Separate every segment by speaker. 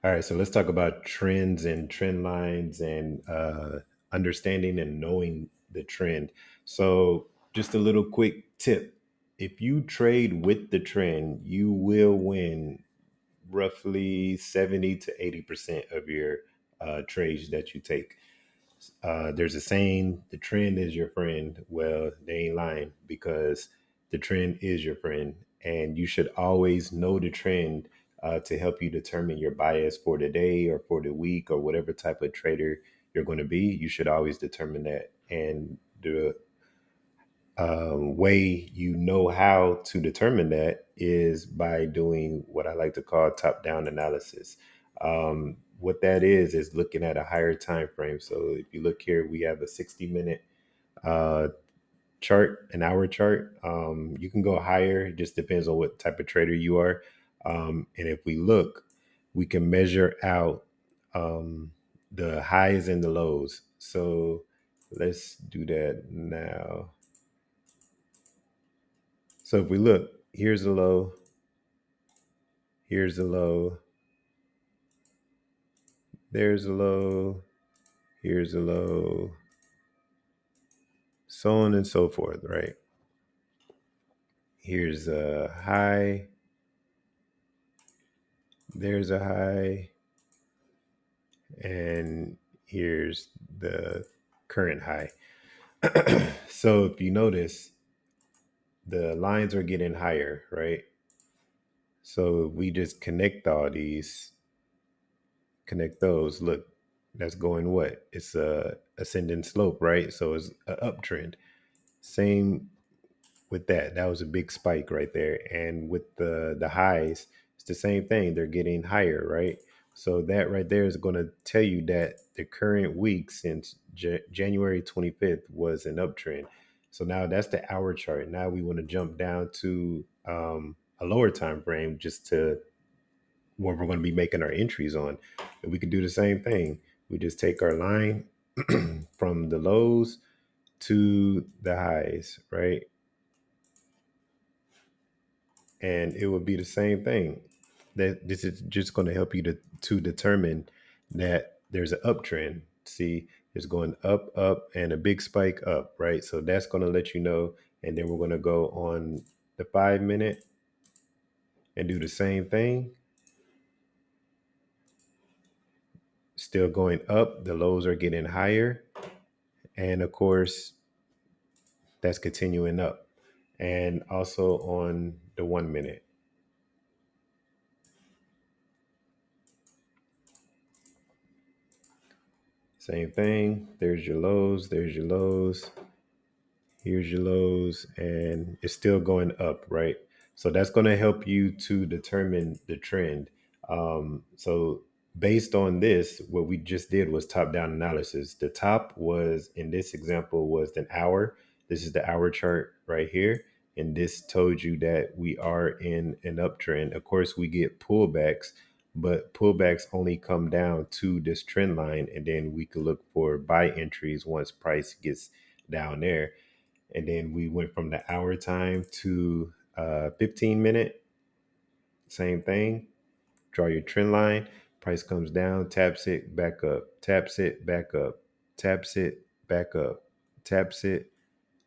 Speaker 1: All right, so let's talk about trends and trend lines and understanding and knowing the trend. So, just a little quick tip: if you trade with the trend, you will win roughly 70 to 80% of your trades that you take. There's a saying, the trend is your friend. Well, they ain't lying, because the trend is your friend. And you should always know the trend to help you determine your bias for the day or for the week or whatever type of trader you're going to be. You should always determine that. And the way you know how to determine that is by doing what I like to call top down analysis. What that is looking at a higher time frame. So if you look here, we have a 60-minute uh, chart, an hour chart. You can go higher, it just depends on what type of trader you are. And if we look, we can measure out the highs and the lows. So let's do that now. So if we look, here's the low, here's the low, there's the low, here's the low, so on and so forth, right? Here's a high, there's a high, and here's the current high. So if you notice, the lines are getting higher, right? So if we just connect all these, connect those, look, that's going what? It's a ascending slope, right? So it's an uptrend. Same with that. That was a big spike right there. And with the highs, it's the same thing. They're getting higher, right? So that right there is going to tell you that the current week since January 25th was an uptrend. So now that's the hour chart. Now we want to jump down to a lower time frame just to where we're going to be making our entries on. And we can do the same thing. We just take our line from the lows to the highs, right? And it would be the same thing. That this is just going to help you to determine that there's an uptrend. See, it's going up, up, and a big spike up, right? So that's going to let you know. And then we're going to go on the 5 minute and do the same thing. Still going up. The lows are getting higher, and of course, that's continuing up. And also on the 1 minute. Same thing. There's your lows. There's your lows. Here's your lows, and it's still going up, right? So that's going to help you to determine the trend. So based on this, what we just did was top down analysis. The top was, in this example, was an hour. This is the hour chart right here. And this told you that we are in an uptrend. Of course, we get pullbacks, but pullbacks only come down to this trend line. And then we could look for buy entries once price gets down there. And then we went from the hour time to 15 minute. Same thing. Draw your trend line. Price comes down, taps it, back up, taps it, back up, taps it, back up, taps it,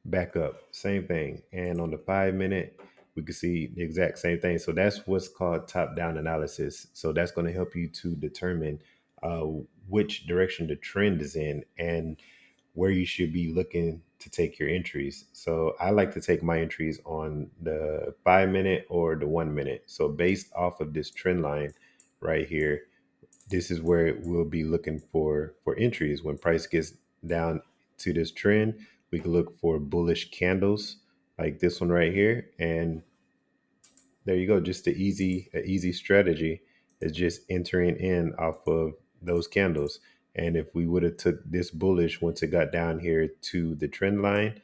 Speaker 1: back up. Same thing. And on the 5 minute, we can see the exact same thing. So that's what's called top down analysis. So that's going to help you to determine uh, which direction the trend is in and where you should be looking to take your entries. So I like to take my entries on the 5 minute or the 1 minute. So based off of this trend line right here, this is where we'll be looking for entries. When price gets down to this trend, we can look for bullish candles like this one right here. And there you go. Just a easy strategy is just entering in off of those candles. And if we would have took this bullish once it got down here to the trend line,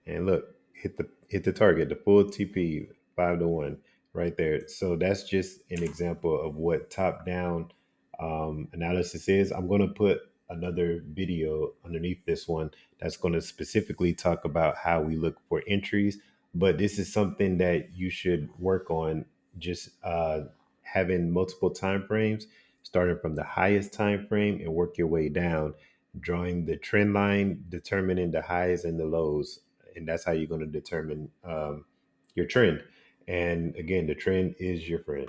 Speaker 1: and look, hit the target, the full TP 5 to 1 right there. So that's just an example of what top down analysis is. I'm going to put another video underneath this one that's going to specifically talk about how we look for entries. but this is something that you should work on, just having multiple time frames, starting from the highest time frame and work your way down, drawing the trend line, determining the highs and the lows, and that's how you're going to determine your trend. And again, the trend is your friend.